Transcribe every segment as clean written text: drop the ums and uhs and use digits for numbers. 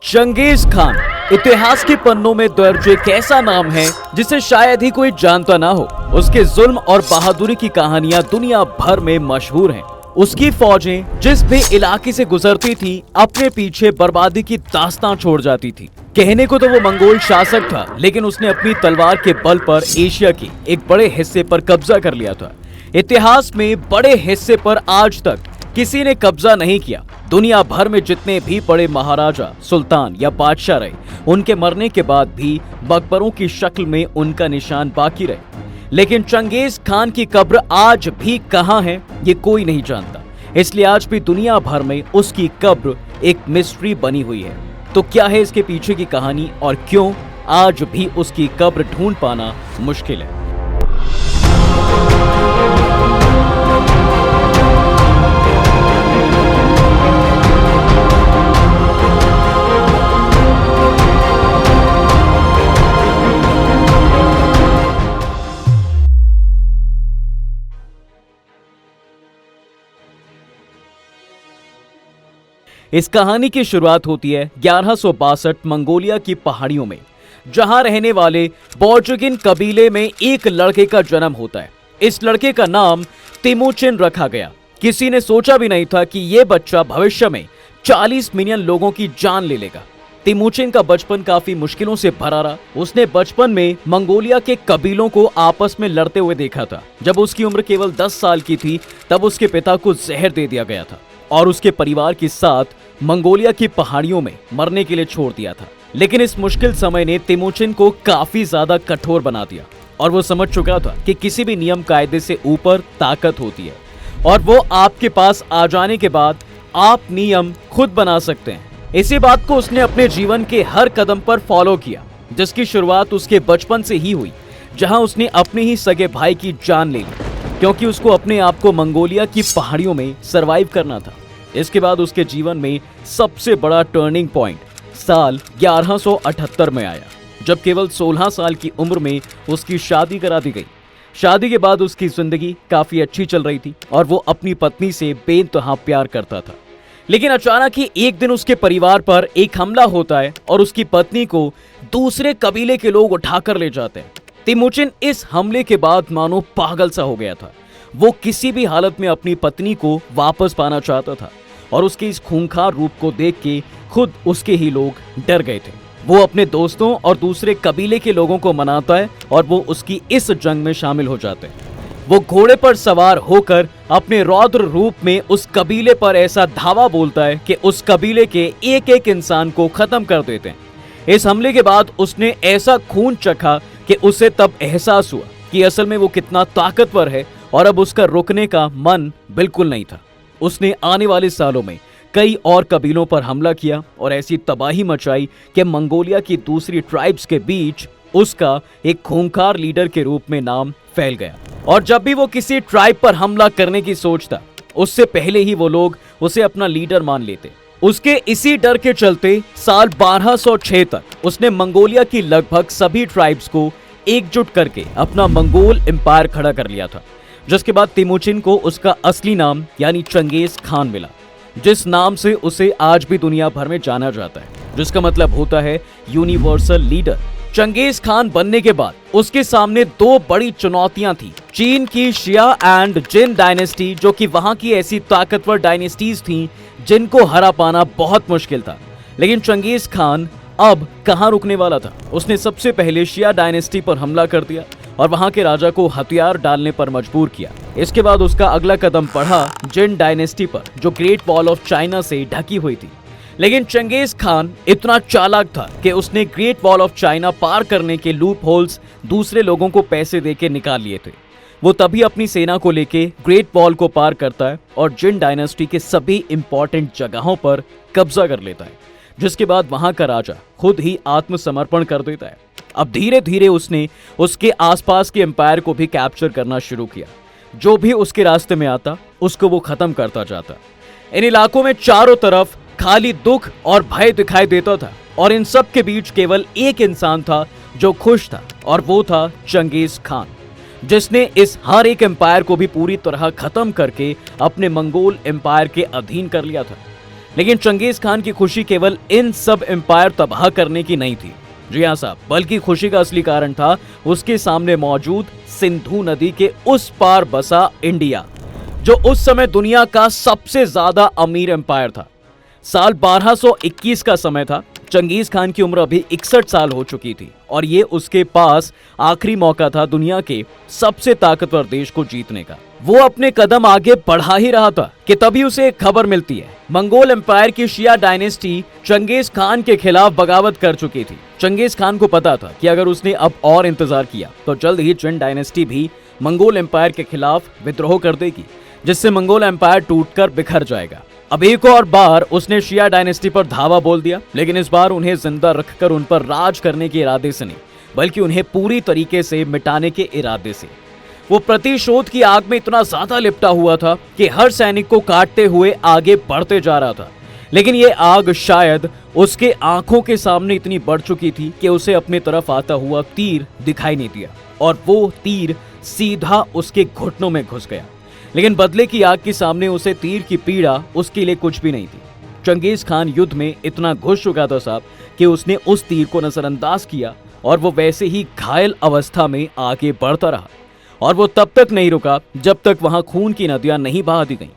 Genghis Khan इतिहास के पन्नों में दर्ज एक ऐसा नाम है जिसे शायद ही कोई जानता ना हो। उसके जुल्म और बहादुरी की कहानियां दुनिया भर में मशहूर हैं। उसकी फौजें जिस भी इलाके से गुजरती थी अपने पीछे बर्बादी की दास्तां छोड़ जाती थी। कहने को तो वो मंगोल शासक था, लेकिन उसने अपनी तलवार के बल पर एशिया के एक बड़े हिस्से पर कब्जा कर लिया था। इतिहास में बड़े हिस्से पर आज तक किसी ने कब्जा नहीं किया। दुनिया भर में जितने भी बड़े महाराजा, सुल्तान या बादशाह रहे, उनके मरने के बाद भी मकबरों की शक्ल में उनका निशान बाकी रहे। लेकिन चंगेज खान की कब्र आज भी कहां है ये कोई नहीं जानता। इसलिए आज भी दुनिया भर में उसकी कब्र एक मिस्ट्री बनी हुई है। तो क्या है इसके पीछे की कहानी और क्यों आज भी उसकी कब्र ढूंढ पाना मुश्किल है? इस कहानी की शुरुआत होती है 1162 मंगोलिया की पहाड़ियों में, जहां रहने वाले बोर्जुगिन कबीले में एक लड़के का जन्म होता है। इस लड़के का नाम तिमुचिन रखा गया। किसी ने सोचा भी नहीं था कि यह बच्चा भविष्य में 40 मिलियन लोगों की जान ले लेगा। तिमुचिन का बचपन काफी मुश्किलों से भरा रहा। उसने बचपन में मंगोलिया के कबीलों को आपस में लड़ते हुए देखा था। जब उसकी उम्र केवल 10 साल की थी तब उसके पिता को जहर दे दिया गया था और उसके परिवार के साथ मंगोलिया की पहाड़ियों में मरने के लिए छोड़ दिया था। लेकिन इस मुश्किल समय ने तिमुचिन को काफी ज्यादा कठोर बना दिया और वो समझ चुका था कि किसी भी नियम कायदे से ऊपर ताकत होती है और वो आपके पास आ जाने के बाद आप नियम खुद बना सकते हैं। इसी बात को उसने अपने जीवन के हर कदम पर फॉलो किया, जिसकी शुरुआत उसके बचपन से ही हुई, जहां उसने अपने ही सगे भाई की जान ले ली, क्योंकि उसको अपने आप को मंगोलिया की पहाड़ियों में सरवाइव करना था। इसके बाद उसके जीवन में सबसे बड़ा टर्निंग पॉइंट साल 1178 में आया, जब केवल 16 साल की उम्र में उसकी शादी करा दी गई। शादी के बाद उसकी जिंदगी काफी अच्छी चल रही थी और वो अपनी पत्नी से बेइंतहा प्यार करता था। लेकिन अचानक ही एक दिन उसके परिवार पर एक हमला होता है और उसकी पत्नी को दूसरे कबीले के लोग उठाकर ले जाते हैं। तिमुचिन इस हमले के बाद मानो पागल सा हो गया था। वो किसी भी हालत में अपनी पत्नी को वापस पाना चाहता था और उसके इस खूंखार रूप को देख के खुद उसके ही लोग डर गए थे। वो अपने दोस्तों और दूसरे कबीले के लोगों को मनाता है और वो उसकी इस जंग में शामिल हो जाते हैं। वो घोड़े पर सवार होकर अपने रौद्र रूप में उस कबीले पर ऐसा धावा बोलता है कि उस कबीले के एक एक इंसान को खत्म कर देते हैं। इस हमले के बाद उसने ऐसा खून चखा कि उसे तब एहसास हुआ कि असल में वो कितना ताकतवर है और अब उसका रुकने का मन बिल्कुल नहीं था। उसने आने वाले सालों में कई और कबीलों पर हमला किया और ऐसी तबाही मचाई कि मंगोलिया की दूसरी ट्राइब्स के बीच उसका एक खूंखार लीडर के रूप में नाम फैल गया। और जब भी वो किसी ट्राइब पर हमला करने की सोचता, उससे पहले ही वो लोग उसे अपना लीडर मान लेते। उसके इसी डर के चलते साल 1206 तक उसने मंगोलिया की लगभग सभी ट्राइब्स को एकजुट करके अपना मंगोल एम्पायर खड़ा कर लिया था, जिसके बाद तिमुचिन को उसका असली नाम यानी चंगेज खान मिला, जिस नाम से उसे आज भी दुनिया भर में जाना जाता है, जिसका मतलब होता है यूनिवर्सल लीडर। चंगेज खान बनने के बाद उसके सामने दो बड़ी चुनौतियां थी। चीन की शिया एंड जिन डायनेस्टी, जो कि वहां की ऐसी ताकतवर डायनेस्टीज थीं जिनको हरा पाना बहुत मुश्किल था। लेकिन चंगेज खान अब कहां रुकने वाला था। उसने सबसे पहले शिया डायनेस्टी पर हमला कर दिया और वहां के राजा को हथियार डालने पर मजबूर किया। इसके बाद उसका अगला कदम पड़ा जिन डायनेस्टी पर, जो ग्रेट वॉल ऑफ चाइना से ढकी हुई थी। लेकिन चंगेज खान इतना चालाक था कि उसने ग्रेट वॉल ऑफ चाइना पार करने के लूप होल्स दूसरे लोगों को पैसे देके निकाल लिए थे। वो तभी अपनी सेना को लेके ग्रेट वॉल को पार करता है और जिन डायनेस्टी के सभी इंपॉर्टेंट जगहों पर कब्जा कर लेता है, जिसके बाद वहां का राजा खुद ही आत्मसमर्पण कर देता है। अब धीरे धीरे उसने उसके आसपास के एम्पायर को भी कैप्चर करना शुरू किया। जो भी उसके रास्ते में आता उसको वो खत्म करता जाता। इन इलाकों में चारों तरफ खाली दुख और भय दिखाई देता था और इन सब के बीच केवल एक इंसान था जो खुश था, और वो था चंगेज खान, जिसने इस हर एक एम्पायर को भी पूरी तरह खत्म करके अपने मंगोल एम्पायर के अधीन कर लिया था। लेकिन चंगेज खान की खुशी केवल इन सब एम्पायर तबाह करने की नहीं थी। जी हाँ साहब, बल्कि खुशी का असली कारण था उसके सामने मौजूद सिंधु नदी के उस पार बसा इंडिया, जो उस समय दुनिया का सबसे ज्यादा अमीर एम्पायर था। साल 1221 का समय था। चंगेज खान की उम्र अभी 61 साल हो चुकी थी और ये उसके पास आखिरी मौका था दुनिया के सबसे ताकतवर देश को जीतने का। वो अपने कदम आगे बढ़ा ही रहा था कि तभी उसे एक खबर मिलती है। मंगोल एम्पायर की शिया डायनेस्टी चंगेज खान के खिलाफ बगावत कर चुकी थी। चंगेज खान को पता था कि अगर उसने अब और इंतजार किया तो जल्द ही चिन डायनेस्टी भी मंगोल एम्पायर के खिलाफ विद्रोह कर देगी, जिससे मंगोल एम्पायर टूटकर बिखर जाएगा। अब एक और बार उसने शिया डायनेस्टी पर धावा बोल दिया, लेकिन इस बार उन्हें जिंदा रखकर उन पर राज करने के इरादे से नहीं, बल्कि उन्हें पूरी तरीके से मिटाने के इरादे से। वो प्रतिशोध की आग में इतना ज्यादा लिपटा हुआ था कि हर सैनिक को काटते हुए आगे बढ़ते जा रहा था। लेकिन ये आग शायद उसके आंखों के सामने इतनी बढ़ चुकी थी कि उसे अपनी तरफ आता हुआ तीर दिखाई नहीं दिया और वो तीर सीधा उसके घुटनों में घुस गया। लेकिन बदले की आग के सामने उसे तीर की पीड़ा उसके लिए कुछ भी नहीं थी। चंगेज खान युद्ध में इतना घुस चुका था साहब कि उसने उस तीर को नजरअंदाज किया और वो वैसे ही घायल अवस्था में आगे बढ़ता रहा। और वो तब तक नहीं रुका जब तक वहां खून की नदियां नहीं बहा दी गईं।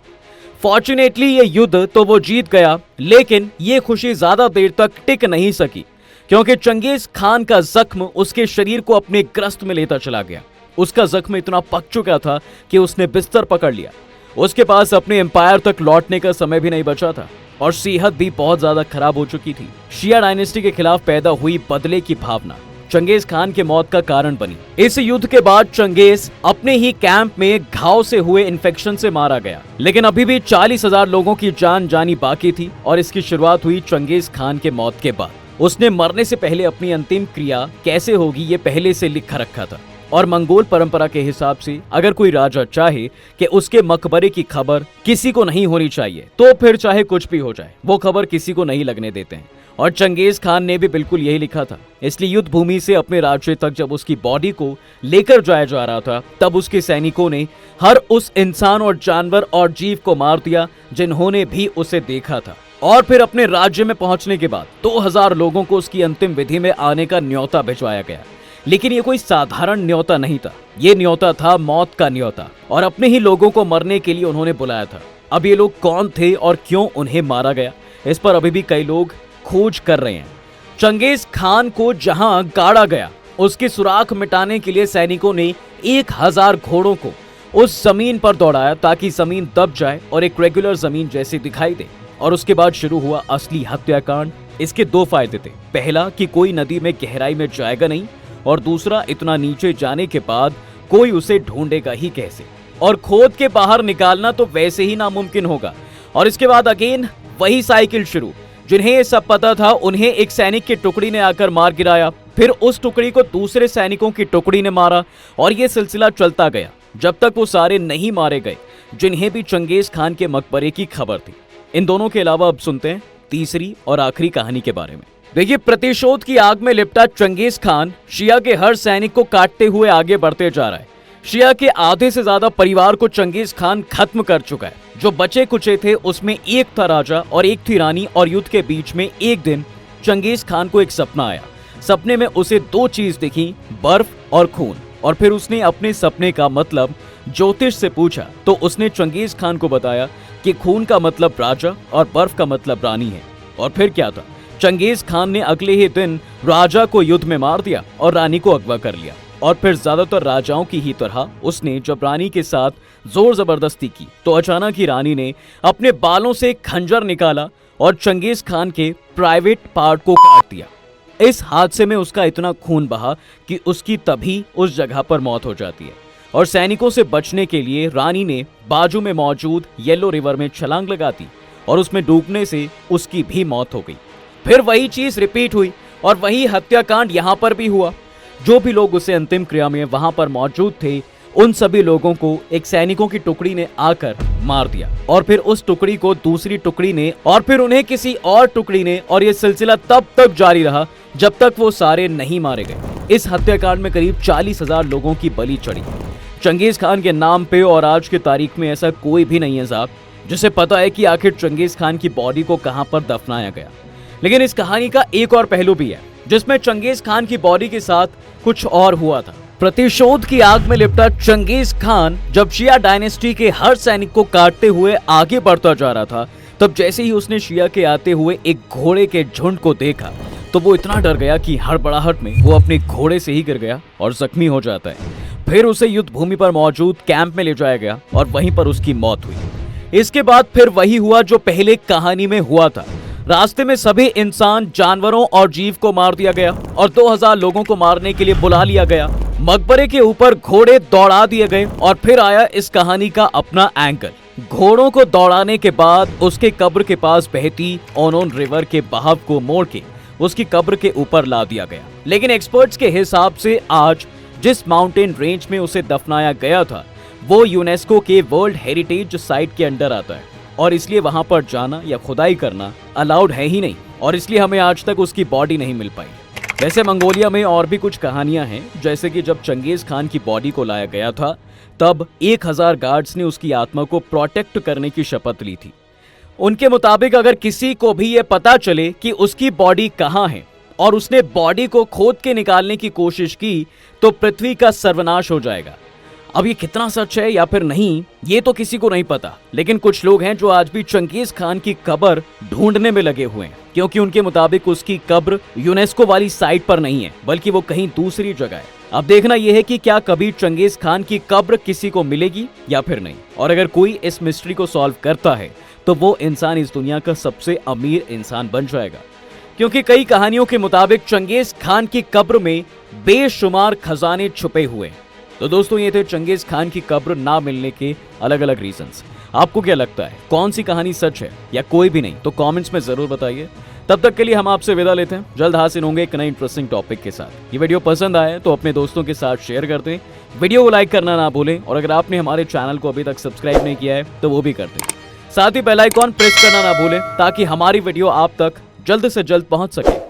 फॉर्चुनेटली ये युद्ध तो वो जीत गया, लेकिन ये खुशी ज्यादा देर तक टिक नहीं सकी, क्योंकि चंगेज खान का जख्म उसके शरीर को अपने ग्रस्त में लेता चला गया। उसका जख्म इतना पक चुका था कि उसने बिस्तर पकड़ लिया। उसके पास अपने एम्पायर तक लौटने का समय भी नहीं बचा था और सेहत भी बहुत ज्यादा खराब हो चुकी थी। शिया डायनेस्टी के खिलाफ पैदा हुई बदले की भावना चंगेज खान के मौत का कारण बनी। इस युद्ध के बाद चंगेज अपने ही कैंप में घाव से हुए इन्फेक्शन से मारा गया, लेकिन अभी भी 40,000 लोगों की जान जानी बाकी थी और इसकी शुरुआत हुई चंगेज खान के मौत के बाद। उसने मरने से पहले अपनी अंतिम क्रिया कैसे होगी ये पहले से लिखा रखा था और मंगोल परंपरा के हिसाब से अगर कोई राजा चाहे कि उसके मकबरे की खबर किसी को नहीं होनी चाहिए तो फिर चाहे कुछ भी हो जाए, वो खबर किसी को नहीं लगने देते हैं। और चंगेज खान ने भी बिल्कुल यही लिखा था। इसलिए युद्ध भूमि से अपने राज्य तक जब उसकी बॉडी को लेकर जाया जा रहा था, तब उसके सैनिकों ने हर उस इंसान और जानवर और जीव को मार दिया जिन्होंने भी उसे देखा था। और फिर अपने राज्य में पहुंचने के बाद 2000 लोगों को उसकी अंतिम विधि में आने का न्योता भिजवाया गया। लेकिन ये कोई साधारण न्योता नहीं था, ये न्योता था मौत का न्योता और अपने ही लोगों को मरने के लिए उन्होंने बुलाया था। अब ये लोग कौन थे और क्यों उन्हें मारा गया, इस पर अभी भी कई लोग खोज कर रहे हैं। चंगेज खान को जहां गाड़ा गया, उसकी सुराख मिटाने के लिए सैनिकों ने 1000 घोड़ों को उस जमीन पर दौड़ाया ताकि जमीन दब जाए और एक रेगुलर जमीन जैसी दिखाई दे। और उसके बाद शुरू हुआ असली हत्याकांड। इसके 2 फायदे थे। पहला कि कोई नदी में गहराई में जाएगा नहीं, और दूसरा इतना नीचे जाने के बाद कोई उसे ढूंढेगा ही कैसे, और खोद के बाहर निकालना तो वैसे ही नामुमकिन होगा। और इसके बाद अगेन वही साइकिल शुरू। जिन्हें ये सब पता था उन्हें एक सैनिक की टुकड़ी ने आकर मार गिराया, फिर उस टुकड़ी को दूसरे सैनिकों की टुकड़ी ने मारा और ये सिलसिला चलता गया जब तक वो सारे नहीं मारे गए जिन्हें भी चंगेज खान के मकबरे की खबर थी। इन दोनों के अलावा अब सुनते हैं तीसरी और आखिरी कहानी के बारे में। देखिए, प्रतिशोध की आग में लिपटा चंगेज खान शिया के हर सैनिक को काटते हुए आगे बढ़ते जा रहा है। शिया के आधे से ज्यादा परिवार को चंगेज खान खत्म कर चुका है। जो बचे कुचे थे उसमें एक था राजा और एक थी रानी, और युद्ध के बीच में एक दिन चंगेज खान को एक सपना आया। सपने में उसे 2 चीज दिखी, बर्फ और खून। और फिर उसने अपने सपने का मतलब ज्योतिष से पूछा तो उसने चंगेज खान को बताया कि खून का मतलब राजा और बर्फ का मतलब रानी है। और फिर क्या था, चंगेज खान ने अगले ही दिन राजा को युद्ध में मार दिया और रानी को अगवा कर लिया। और फिर ज्यादातर राजाओं की ही तरह उसने जब रानी के साथ जोर जबरदस्ती की तो अचानक ही रानी ने अपने बालों से एक खंजर निकाला और चंगेज खान के प्राइवेट पार्ट को काट दिया। इस हादसे में उसका इतना खून बहा कि उसकी तभी उस जगह पर मौत हो जाती है। और सैनिकों से बचने के लिए रानी ने बाजू में मौजूद येलो रिवर में छलांग लगा दी और उसमें डूबने से उसकी भी मौत हो गई। फिर वही चीज रिपीट हुई और वही हत्याकांड यहाँ पर भी हुआ। जो भी लोग उसे अंतिम क्रिया में वहां पर मौजूद थे उन सभी लोगों को एक सैनिकों की टुकड़ी ने आकर मार दिया और फिर उस टुकड़ी को दूसरी टुकड़ी ने और फिर उन्हें किसी और टुकड़ी ने, और ये सिलसिला तब तक जारी रहा जब तक वो सारे नहीं मारे गए। इस हत्याकांड में करीब 40,000 लोगों की बलि चढ़ी। चंगेज खान के नाम पे और आज की तारीख में ऐसा कोई भी नहीं है साहब जिसे पता है कि आखिर चंगेज खान की बॉडी को कहां पर दफनाया गया। लेकिन इस कहानी का एक और पहलू भी है, जिसमें चंगेज खान की बॉडी के साथ कुछ और हुआ था। प्रतिशोध की आग में लिपटा चंगेज खान जब शिया डायनेस्टी के हर सैनिक को काटते हुए आगे बढ़ता जा रहा था, तब जैसे ही उसने शिया के आते हुए एक घोड़े के झुंड को देखा तो वो इतना डर गया कि हड़बड़ाहट में वो अपने घोड़े से ही गिर गया और जख्मी हो जाता है। फिर उसे युद्ध भूमि पर मौजूद कैंप में ले जाया गया और वहीं पर उसकी मौत हुई। इसके बाद फिर वही हुआ जो पहले कहानी में हुआ था। रास्ते में सभी इंसान, जानवरों और जीव को मार दिया गया और 2000 लोगों को मारने के लिए बुला लिया गया। मकबरे के ऊपर घोड़े दौड़ा दिए गए और फिर आया इस कहानी का अपना एंगल। घोड़ों को दौड़ाने के बाद उसके कब्र के पास बहती ओनोन रिवर के बहाव को मोड़ के उसकी कब्र के ऊपर ला दिया गया। लेकिन एक्सपर्ट्स के हिसाब से आज जिस माउंटेन रेंज में उसे दफनाया गया था वो यूनेस्को के वर्ल्ड हेरिटेज साइट के अंडर आता है और इसलिए वहां पर जाना या खुदाई करना अलाउड है ही नहीं, और इसलिए हमें आज तक उसकी बॉडी नहीं मिल पाई। वैसे मंगोलिया में और भी कुछ कहानियां हैं, जैसे कि जब चंगेज खान की बॉडी को लाया गया था तब 1000 गार्ड्स ने उसकी आत्मा को प्रोटेक्ट करने की शपथ ली थी। उनके मुताबिक अगर किसी को भी ये पता चले कि उसकी बॉडी कहाँ है और उसने बॉडी को खोद के निकालने की कोशिश की तो पृथ्वी का सर्वनाश हो जाएगा। अब ये कितना सच है या फिर नहीं ये तो किसी को नहीं पता, लेकिन कुछ लोग हैं जो आज भी चंगेज खान की कब्र ढूंढने में लगे हुए हैं, क्योंकि उनके मुताबिक उसकी कब्र यूनेस्को वाली साइट पर नहीं है बल्कि वो कहीं दूसरी जगह है। अब देखना यह है कि क्या कभी चंगेज खान की कब्र किसी को मिलेगी या फिर नहीं, और अगर कोई इस मिस्ट्री को सॉल्व करता है तो वो इंसान इस दुनिया का सबसे अमीर इंसान बन जाएगा, क्योंकि कई कहानियों के मुताबिक चंगेज खान की कब्र में बेशुमार खजाने छुपे हुए। तो दोस्तों ये थे चंगेज खान की कब्र ना मिलने के अलग अलग रीजंस। आपको क्या लगता है, कौन सी कहानी सच है या कोई भी नहीं, तो कमेंट्स में जरूर बताइए। तब तक के लिए हम आपसे विदा लेते हैं, जल्द हाजिर होंगे एक नए इंटरेस्टिंग टॉपिक के साथ। ये वीडियो पसंद आए तो अपने दोस्तों के साथ शेयर कर दें, वीडियो को लाइक करना ना भूलें, और अगर आपने हमारे चैनल को अभी तक सब्सक्राइब नहीं किया है तो वो भी कर दें। साथ ही बेल आइकॉन प्रेस करना ना भूलें ताकि हमारी वीडियो आप तक जल्द से जल्द पहुंच सके।